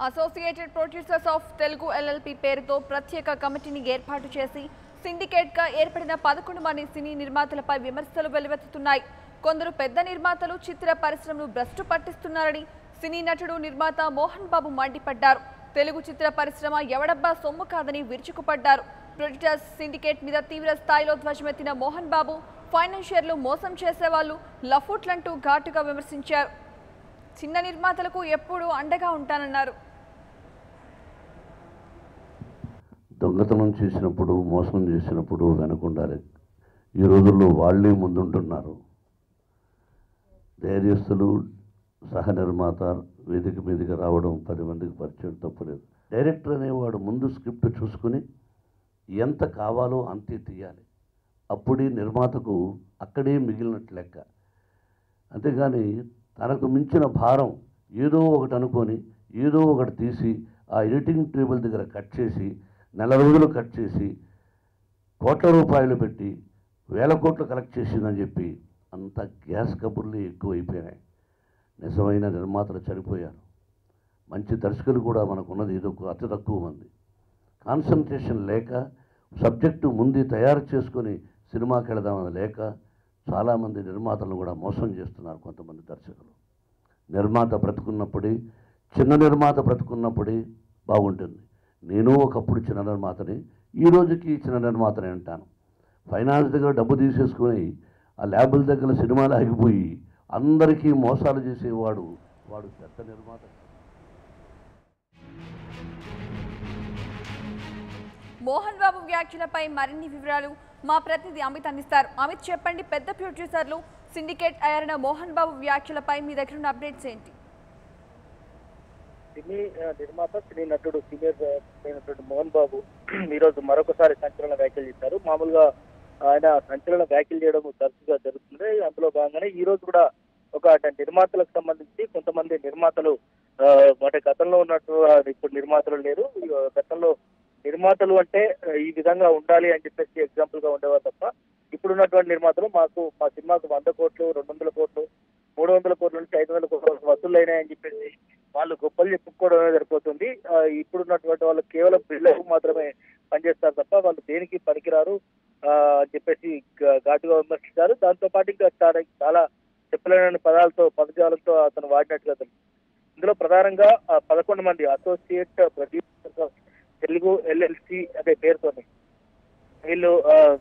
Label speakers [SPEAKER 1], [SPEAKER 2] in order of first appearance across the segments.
[SPEAKER 1] Associated producers of Telugu LLP పేరుతో ప్రత్యేక కమిటీని ఏర్పాటు చేసి సిండికేట్గా ఏర్పడిన 11 మంది సినీ నిర్మాతలపై విమర్శలు వెల్లువెత్తుతున్నాయి. కొందరు పెద్ద నిర్మాతలు చిత్ర పరిశ్రమను భ్రష్టు పట్టిస్తున్నారని సినీ నటుడు నిర్మాత మోహన్ బాబు మండిపడ్డారు. తెలుగు చిత్ర పరిశ్రమ ఎవడబ్బా సొమ్ము కాదని విరుచుకుపడ్డారు. ప్రొడ్యూసర్స్ సిండికేట్ మీద తీవ్ర స్థాయిలో ధ్వజమెత్తిన మోహన్ బాబు ఫైనాన్షియర్లు మోసం చేసేవాళ్లు లఫుట్లంటూ ఘాటుగా విమర్శించారు. చిన్న నిర్మాతలకు ఎప్పుడూ అండగా ఉంటానన్నారు.
[SPEAKER 2] దొంగతనం చేసినప్పుడు మోసం చేసినప్పుడు వెనకుండాలి. ఈ రోజుల్లో వాళ్ళే ముందుంటున్నారు. ధైర్యస్తులు సహ నిర్మాత వేదిక మీదకి రావడం 10 మందికి పరిచయం తప్పలేదు. డైరెక్టర్ అనేవాడు ముందు స్క్రిప్ట్ చూసుకుని ఎంత కావాలో అంతే తీయాలి. అప్పుడే నిర్మాతకు అక్కడే మిగిలినట్టు లెక్క. అంతేగాని తనకు మించిన భారం ఏదో ఒకటి అనుకొని ఏదో ఒకటి తీసి ఆ ఎడిటింగ్ టేబుల్ దగ్గర కట్ చేసి నెల రోజులు కట్ చేసి కోట్ల రూపాయలు పెట్టి 1000 కోట్లు కలెక్ట్ చేసిందని చెప్పి అంత గ్యాస్ కబుర్లు ఎక్కువైపోయినాయి. నిజమైన నిర్మాతలు చనిపోయారు. మంచి దర్శకులు కూడా మనకున్నది ఏదో అతి తక్కువ మంది. కాన్సన్ట్రేషన్ లేక సబ్జెక్టు ముందు తయారు చేసుకొని సినిమాకి వెళదామని లేక చాలామంది నిర్మాతలను కూడా మోసం చేస్తున్నారు కొంతమంది దర్శకులు. నిర్మాత బ్రతుకున్నప్పుడే చిన్న నిర్మాత బ్రతుకున్నప్పుడే బాగుంటుంది. నేను ఒకప్పుడు చిన్న నిర్మాతని, ఈ రోజుకి చిన్న నిర్మాతని అంటాను. ఫైనాన్స్ దగ్గర డబ్బు తీసేసుకొని ఆ ల్యాబుల దగ్గర సినిమాలు ఆగిపోయి అందరికీ మోసాలు చేసేవాడు వాడు పెద్ద నిర్మాత.
[SPEAKER 1] మోహన్ బాబు వ్యాఖ్యలపై మరిన్ని వివరాలు మా ప్రతినిధి అమిత్ అందిస్తారు. అమిత్, చెప్పండి, పెద్ద ప్రొడ్యూసర్లు సిండికేట్ అయ్యారన్న మోహన్ బాబు వ్యాఖ్యలపై మీ దగ్గర ఉన్న అప్డేట్స్ ఏంటి?
[SPEAKER 3] సినీ నిర్మాత, సినీ నటుడు, సీనియర్ నటుడు మోహన్ బాబు ఈరోజు మరొకసారి సంచలన వ్యాఖ్యలు చేశారు. మామూలుగా ఆయన సంచలన వ్యాఖ్యలు చేయడం తరచుగా జరుగుతుంది. అందులో భాగంగానే ఈ రోజు కూడా ఒక నిర్మాతలకు సంబంధించి కొంతమంది నిర్మాతలు వాటి గతంలో ఉన్నట్టు ఇప్పుడు నిర్మాతలు లేరు. గతంలో నిర్మాతలు అంటే ఈ విధంగా ఉండాలి అని చెప్పేసి ఎగ్జాంపుల్ గా ఉండేవారు తప్ప ఇప్పుడున్నటువంటి నిర్మాతలు మా సినిమాకు 100 కోట్లు, 200 కోట్లు, 300 కోట్ల నుంచి 500 కోట్ల వసూలు అయినాయని చెప్పేసి వాళ్ళు గొప్పలు చెప్పుకోవడమే సరిపోతుంది. ఇప్పుడున్నటువంటి వాళ్ళు కేవలం బిల్లకు మాత్రమే పనిచేస్తారు తప్ప వాళ్ళు దేనికి పనికిరారు అని చెప్పేసి ఘాటుగా విమర్శించారు. దాంతో పాటు ఇంకా చాలా చెప్పలేని పదజాలంతో అతను వాడినట్టుగా తెలుసు. ఇందులో ప్రధానంగా 11 మంది అసోసియేట్ ప్రొడ్యూసర్స్ తెలుగు ఎల్ఎల్సి అనే పేరుతోని వీళ్ళు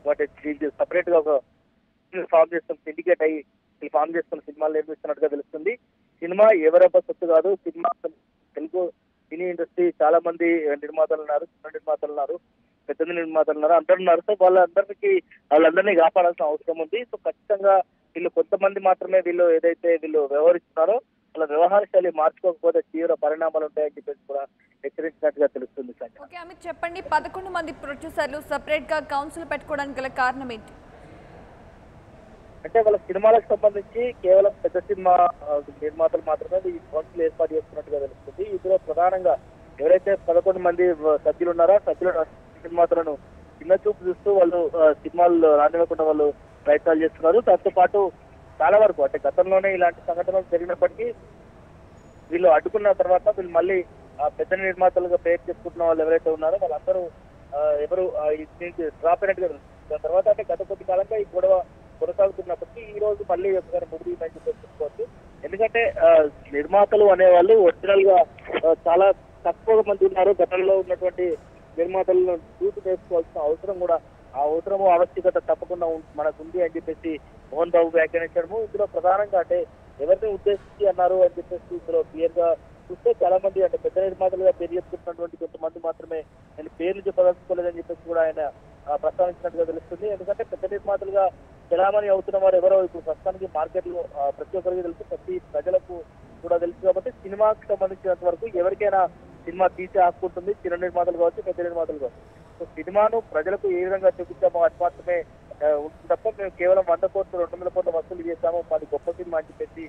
[SPEAKER 3] వాటి సపరేట్ గా ఒక ఫామ్ చేస్తున్న సిండికేట్ అయ్యి ఫామ్ చేసుకున్న సినిమాలు నిర్మిస్తున్నట్టుగా తెలుస్తుంది. సినిమా ఎవరబ్బ సొత్తు కాదు. సినిమా తెలుగు సినీ ఇండస్ట్రీ చాలా మంది నిర్మాతలు ఉన్నారు, చిన్న నిర్మాతలు ఉన్నారు, పెద్ద నిర్మాతలు ఉన్నారు, అందరు ఉన్నారు. సో వాళ్ళందరినీ కాపాడాల్సిన అవసరం ఉంది. సో ఖచ్చితంగా వీళ్ళు కొంతమంది మాత్రమే వీళ్ళు వ్యవహరిస్తున్నారో వాళ్ళ వ్యవహార శైలి మార్చుకోకపోతే తీవ్ర పరిణామాలు ఉంటాయని చెప్పేసి కూడా హెచ్చరించినట్టుగా తెలుస్తుంది.
[SPEAKER 1] ఓకే అమిత్, చెప్పండి, 11 మంది ప్రొడ్యూసర్లు సపరేట్ గా కౌన్సిల్ పెట్టుకోవడానికి గల కారణం ఏంటి?
[SPEAKER 3] అంటే వాళ్ళ సినిమాలకు సంబంధించి కేవలం పెద్ద సినిమా నిర్మాతలు మాత్రమే ఈ కౌన్సిల్ ఏర్పాటు చేస్తున్నట్టుగా తెలుస్తుంది. ఇందులో ప్రధానంగా ఎవరైతే 11 మంది సభ్యులు ఉన్నారో నిర్మాతలను చిన్న చూపు చూస్తూ వాళ్ళు సినిమాలు రానివ్వకుండా వాళ్ళు ప్రయత్నాలు చేస్తున్నారు. దాంతో పాటు చాలా వరకు అంటే గతంలోనే ఇలాంటి సంఘటనలు జరిగినప్పటికీ వీళ్ళు అడ్డుకున్న తర్వాత వీళ్ళు మళ్ళీ పెద్ద నిర్మాతలుగా పేరు చేసుకుంటున్న వాళ్ళు ఎవరైతే ఉన్నారో వాళ్ళందరూ డ్రాప్ అయినట్టుగా దాని తర్వాత అంటే గత కొద్ది కాలంగా ఈ గొడవ కొనసాగుతున్నప్పటికీ ఈ రోజు మళ్ళీ ఒకసారి ముగిపోయిందని చెప్పుకోవచ్చు. ఎందుకంటే నిర్మాతలు అనేవాళ్ళు ఒరిజినల్ గా చాలా తక్కువ మంది ఉన్నారు. గతంలో ఉన్నటువంటి నిర్మాతలను చూసి చేసుకోవాల్సిన అవసరం కూడా ఆవశ్యకత తప్పకుండా మనకు ఉంది అని చెప్పేసి మోహన్ బాబు వ్యాఖ్యానించడము. ఇందులో ప్రధానంగా అంటే ఎవరిని ఉద్దేశించి అన్నారు అని చెప్పేసి ఇందులో క్లియర్ గా చూస్తే చాలా మంది అంటే పెద్ద నిర్మాతలుగా పేరు చెప్పుకుంటున్నటువంటి కొంతమంది మాత్రమే నేను పేర్లు చెప్పదలుచుకోలేదని చెప్పేసి కూడా ఆయన ప్రస్తావించినట్టుగా తెలుస్తుంది. ఎందుకంటే పెద్ద నిర్మాతలుగా చలామణి అవుతున్న వారు ఎవరో ఇప్పుడు ప్రస్తుతానికి మార్కెట్ లో ప్రతి ఒక్కరికి తెలుసు, ప్రతి ప్రజలకు కూడా తెలుసు. కాబట్టి సినిమాకి సంబంధించినంత వరకు ఎవరికైనా సినిమా తీసే ఆసుకుంటుంది, చిన్న నిర్మాతలు కావచ్చు, పెద్ద నిర్మాతలు కావచ్చు. సో సినిమాను ప్రజలకు ఏ విధంగా చూపించామో అది మాత్రమే ఉంటుంది తప్ప మేము కేవలం 100 కోట్లు 200 కోట్ల వసూలు చేస్తాము మాది గొప్ప సినిమా అని చెప్పేసి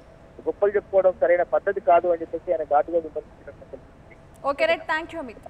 [SPEAKER 3] గొప్పలు చెప్పుకోవడం సరైన పద్ధతి కాదు అని చెప్పేసి ఆయన ఘాటుగా విమర్శించినట్టు తెలుస్తుంది.
[SPEAKER 1] Okay right, thank you Amit.